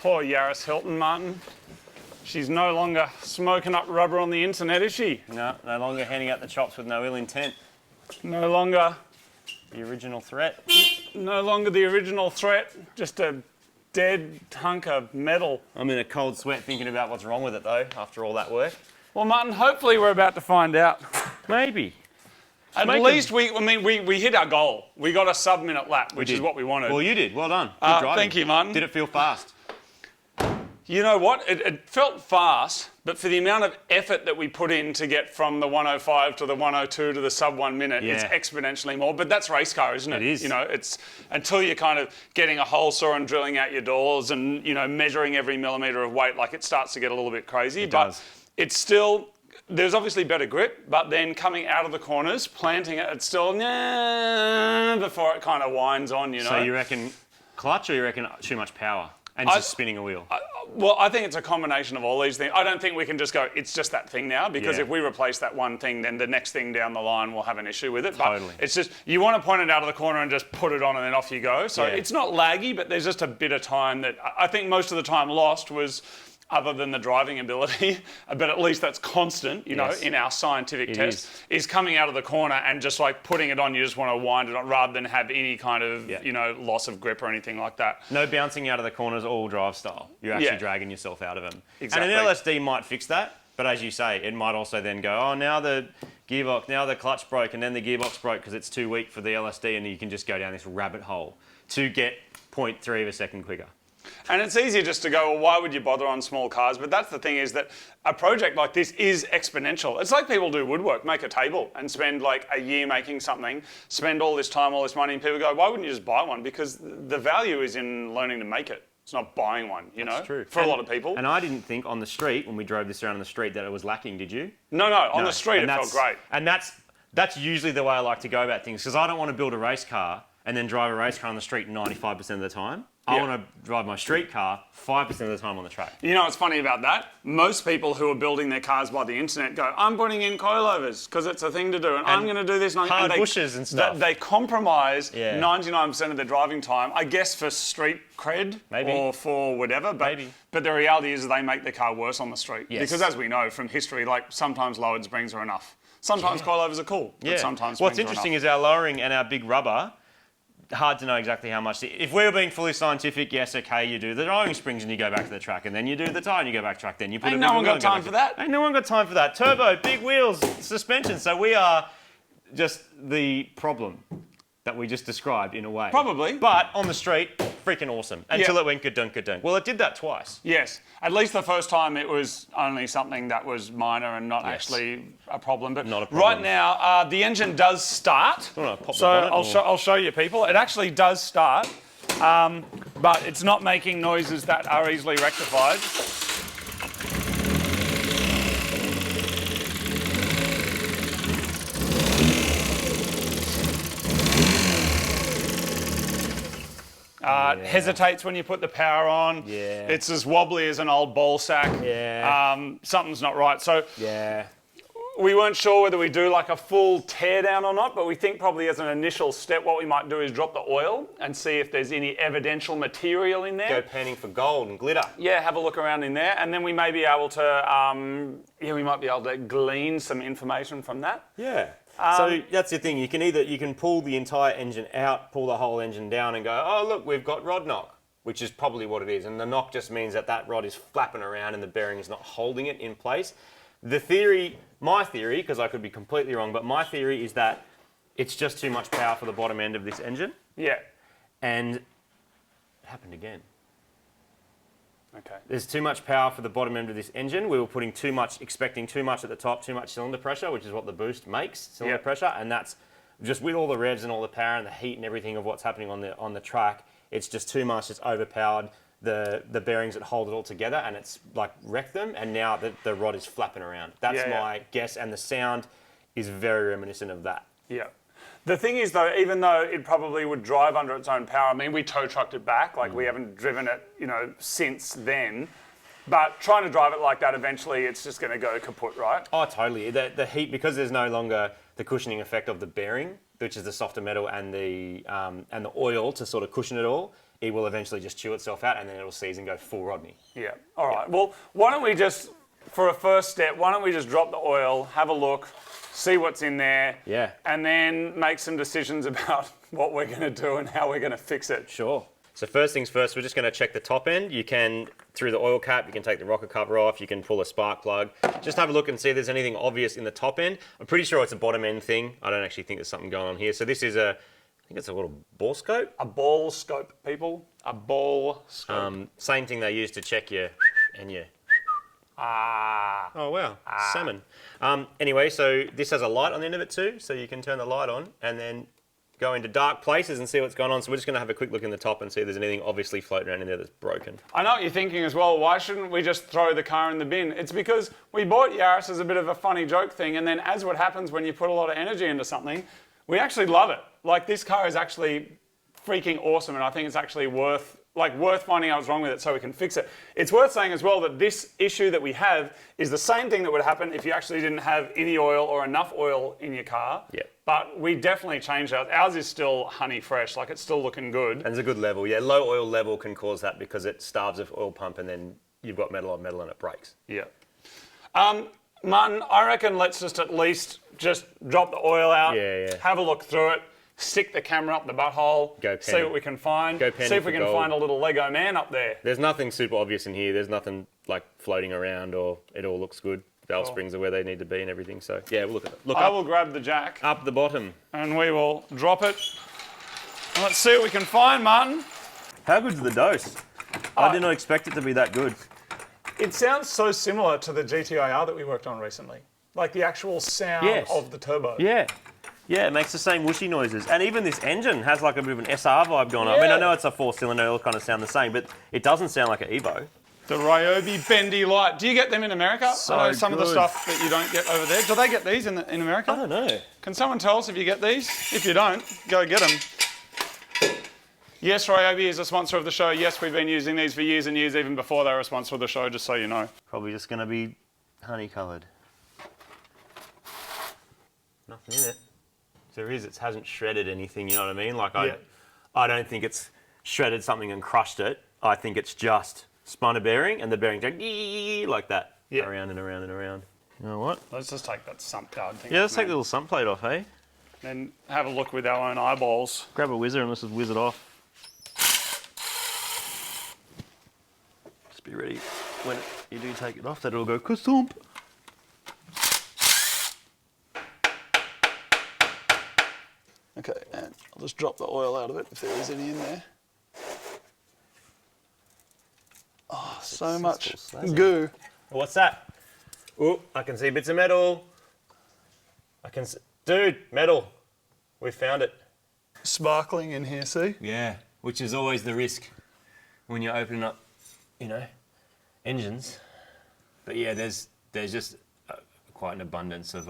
Poor Yaris Hilton, Martin. She's no longer smoking up rubber on the internet, is she? No longer handing out the chops with no ill intent. No longer The original threat. No longer the original threat, just a dead hunk of metal. I'm in a cold sweat thinking about what's wrong with it though, after all that work. Well, Martin, hopefully we're about to find out. Maybe. At least we hit our goal. We got a sub-minute lap, which is what we wanted. Well, you did. Well done. Good driving. Thank you, Martin. Did it feel fast? You know what? It felt fast, but for the amount of effort that we put in to get from the 105 to the 102 to the sub 1 minute, it's exponentially more. But that's race car, isn't it? It is. You know, it's until you're kind of getting a hole saw and drilling out your doors and, you know, measuring every millimetre of weight, like it starts to get a little bit crazy. It does. It's still, there's obviously better grip, but then coming out of the corners, planting it, it's still before it kind of winds on, you know. So you reckon clutch or you reckon too much power and just spinning a wheel? Well, I think it's a combination of all these things. I don't think we can just go, it's just that thing now, because if we replace that one thing, then the next thing down the line will have an issue with it. Totally. But it's just, you want to point it out of the corner and just put it on and then off you go. So it's not laggy, but there's just a bit of time that I think most of the time lost was, other than the driving ability, but at least that's constant, you know, in our scientific test, is coming out of the corner and just like putting it on, you just want to wind it on rather than have any kind of, you know, loss of grip or anything like that. No bouncing out of the corners, all drive style. You're actually dragging yourself out of them. Exactly. And an LSD might fix that, but as you say, it might also then go, oh, now the gearbox, now the clutch broke and then the gearbox broke because it's too weak for the LSD, and you can just go down this rabbit hole to get 0.3 of a second quicker. And it's easier just to go, well, why would you bother on small cars? But that's the thing, is that a project like this is exponential. It's like people do woodwork, make a table and spend like a year making something, spend all this time, all this money, and people go, why wouldn't you just buy one? Because the value is in learning to make it. It's not buying one, you know? That's true. For a lot of people. And I didn't think on the street, when we drove this around on the street, that it was lacking, did you? No, on the street it felt great. And that's usually the way I like to go about things, because I don't want to build a race car and then drive a race car on the street 95% of the time. I want to drive my street car 5% of the time on the track. You know what's funny about that? Most people who are building their cars by the internet go, I'm putting in coilovers because it's a thing to do, and I'm going to do this. And bushes and stuff. They compromise 99% of their driving time, I guess, for street cred or for whatever. But the reality is they make the car worse on the street. Yes. Because as we know from history, like sometimes lowered springs are enough. Sometimes coilovers are cool, but sometimes what's springs are interesting enough. is our lowering and our big rubber. Hard to know exactly how much. If we were being fully scientific, yes, okay, you do the driving springs and you go back to the track, and then you do the tyre and you go back track, then you put Ain't no one got time for that. Ain't no one got time for that. Turbo, big wheels, suspension. So we are just the problem that we just described in a way. Probably. But on the street, freaking awesome. Until it went ka-dunk. Well, it did that twice. Yes. At least the first time it was only something that was minor and not actually a problem. But not a problem. Right now, the engine does start. So I'll show you people. It actually does start, but it's not making noises that are easily rectified. It hesitates when you put the power on. Yeah. It's as wobbly as an old ball sack. Yeah. Something's not right. So we weren't sure whether we do like a full tear down or not, but we think probably as an initial step what we might do is drop the oil and see if there's any evidential material in there. Go panning for gold and glitter. Yeah, have a look around in there, and then we may be able to, we might be able to glean some information from that. Yeah. So that's the thing. You can pull the entire engine out, pull the whole engine down, and go, oh look, we've got rod knock, which is probably what it is. And the knock just means that rod is flapping around and the bearing is not holding it in place. My theory, because I could be completely wrong, but my theory is that it's just too much power for the bottom end of this engine. Yeah. And it happened again. Okay. There's too much power for the bottom end of this engine. We were expecting too much at the top, too much cylinder pressure, which is what the boost makes, cylinder pressure, and that's just with all the revs and all the power and the heat and everything of what's happening on the track. It's just too much. It's overpowered the bearings that hold it all together, and it's like wrecked them. And now the rod is flapping around. That's my guess, and the sound is very reminiscent of that. Yeah. The thing is, though, even though it probably would drive under its own power, I mean, we tow trucked it back, like we haven't driven it, you know, since then. But trying to drive it like that, eventually it's just going to go kaput, right? Oh, totally. The heat, because there's no longer the cushioning effect of the bearing, which is the softer metal and the oil to sort of cushion it all, it will eventually just chew itself out and then it'll seize and go full Rodney. Yeah. All right. Well, why don't we just, for a first step, why don't we just drop the oil, have a look, see what's in there, Yeah. and then make some decisions about what we're going to do and how we're going to fix it. Sure. So first things first, we're just going to check the top end. You can, through the oil cap, you can take the rocker cover off, you can pull a spark plug. Just have a look and see if there's anything obvious in the top end. I'm pretty sure it's a bottom end thing. I don't actually think there's something going on here. So this is I think it's a little ball scope. A ball scope, people. A ball scope. Same thing they use to check your. Oh wow, salmon. Anyway, so this has a light on the end of it too, so you can turn the light on and then go into dark places and see what's going on. So we're just going to have a quick look in the top and see if there's anything obviously floating around in there that's broken. I know what you're thinking as well. Why shouldn't we just throw the car in the bin? It's because we bought Yaris as a bit of a funny joke thing, and then as what happens when you put a lot of energy into something, we actually love it. Like, this car is actually freaking awesome, and I think it's actually worth finding out what's wrong with it so we can fix it. It's worth saying as well that this issue that we have is the same thing that would happen if you actually didn't have any oil or enough oil in your car. Yeah. But we definitely changed ours. Ours is still honey fresh, like it's still looking good. And it's a good level. Yeah, low oil level can cause that because it starves of oil pump and then you've got metal on metal and it breaks. Yeah. Martin, I reckon let's just at least just drop the oil out, have a look through it, stick the camera up the butthole, see what we can find, see if we can find a little Lego man up there. There's nothing super obvious in here. There's nothing like floating around or it all looks good. Valve springs are where they need to be and everything. So yeah, we'll look at it. I will grab the jack. Up the bottom. And we will drop it. And let's see what we can find, Martin. How good's the dose? I did not expect it to be that good. It sounds so similar to the GTIR that we worked on recently. Like the actual sound of the turbo. Yeah. Yeah, it makes the same whooshy noises. And even this engine has like a bit of an SR vibe going on. I mean, I know it's a 4-cylinder, it'll kind of sound the same, but it doesn't sound like an Evo. The Ryobi bendy light. Do you get them in America? So I know some of the stuff that you don't get over there. Do they get these in America? I don't know. Can someone tell us if you get these? If you don't, go get them. Yes, Ryobi is a sponsor of the show. Yes, we've been using these for years and years, even before they were a sponsor of the show, just so you know. Probably just going to be honey coloured. Nothing in it. If there is, it hasn't shredded anything, you know what I mean? Like, I don't think it's shredded something and crushed it. I think it's just spun a bearing and the bearing goes like that. Yeah. Around and around and around. You know what? Let's just take that sump guard thing. Yeah, let's take the little sump plate off, hey? Then have a look with our own eyeballs. Grab a whizzer and let's just whiz it off. Just be ready when you do take it off that it'll go ka-thump. Okay, and I'll just drop the oil out of it if there is any in there. Oh, so much goo. What's that? Oh, I can see bits of metal. Dude, metal. We found it. Sparkling in here, see? Yeah, which is always the risk when you're opening up, engines. But yeah, there's just quite an abundance of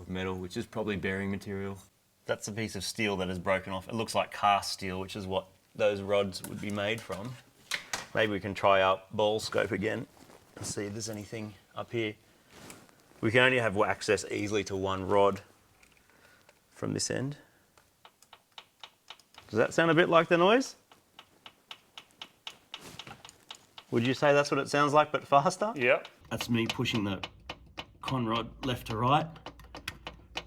metal, which is probably bearing material. That's a piece of steel that is broken off. It looks like cast steel, which is what those rods would be made from. Maybe we can try our ball scope again and see if there's anything up here. We can only have access easily to one rod from this end. Does that sound a bit like the noise? Would you say that's what it sounds like, but faster? Yep. That's me pushing the con rod left to right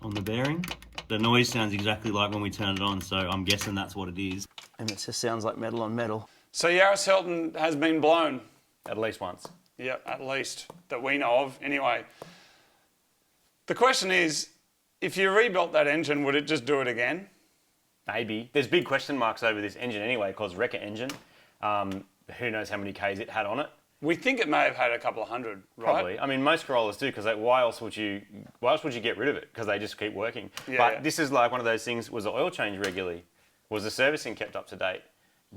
on the bearing. The noise sounds exactly like when we turn it on, so I'm guessing that's what it is. And it just sounds like metal on metal. So Yaris Hilton has been blown. At least once. Yeah, at least, that we know of. Anyway, the question is, if you rebuilt that engine, would it just do it again? Maybe. There's big question marks over this engine anyway, because wrecker engine. Who knows how many Ks it had on it. We think it may have had a couple of hundred, right? Probably. I mean, most Corollas do, because why else would you get rid of it? Because they just keep working. Yeah, but this is like one of those things, was the oil change regularly? Was the servicing kept up to date?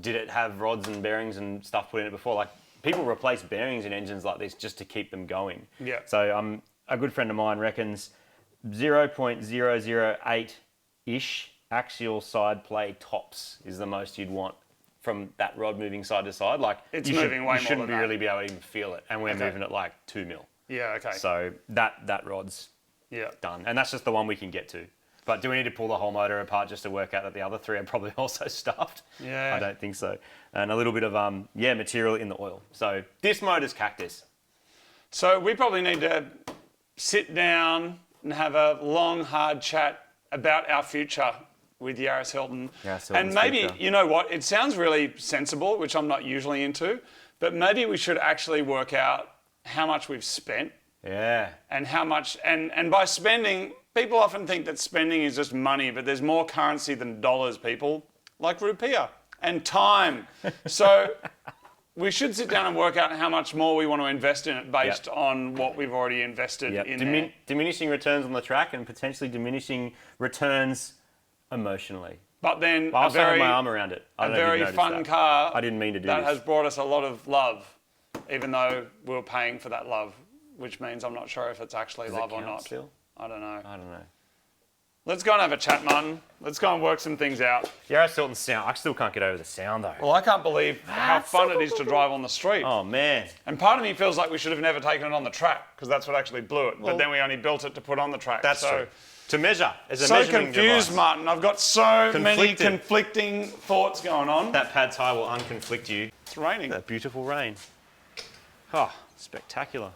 Did it have rods and bearings and stuff put in it before? Like, people replace bearings in engines like this just to keep them going. Yeah. So a good friend of mine reckons 0.008-ish axial side play tops is the most you'd want from that rod moving side to side. Like, it's moving way more than that. You shouldn't really be able to even feel it. And we're moving at like 2 mil. Yeah, okay. So that rod's done. And that's just the one we can get to. But do we need to pull the whole motor apart just to work out that the other 3 are probably also stuffed? Yeah. I don't think so. And a little bit of material in the oil. So this motor's cactus. So we probably need to sit down and have a long, hard chat about our future with Yaris Hilton. And maybe, future. you know what, it sounds really sensible, which I'm not usually into, but maybe we should actually work out how much we've spent. Yeah. And how much, and by spending, people often think that spending is just money, but there's more currency than dollars, people, like rupiah, and time. So we should sit down and work out how much more we want to invest in it based on what we've already invested in there. Diminishing returns on the track and potentially diminishing returns emotionally. But then I'll have my arm around it. A very fun car I didn't mean to do that this. has brought us a lot of love, even though we were paying for that love, which means I'm not sure if it's actually love or not. Still? I don't know. I don't know. Let's go and have a chat, Martin. Let's go and work some things out. Yaris Hilton sound. I still can't get over the sound though. Well, I can't believe how fun it is to drive on the street. Oh man. And part of me feels like we should have never taken it on the track because that's what actually blew it. Well, but then we only built it to put on the track. That's true. To measure. As a so measuring confused, device. Martin. I've got so many conflicting thoughts going on. That pad thai will unconflict you. It's raining. That beautiful rain. Oh, spectacular.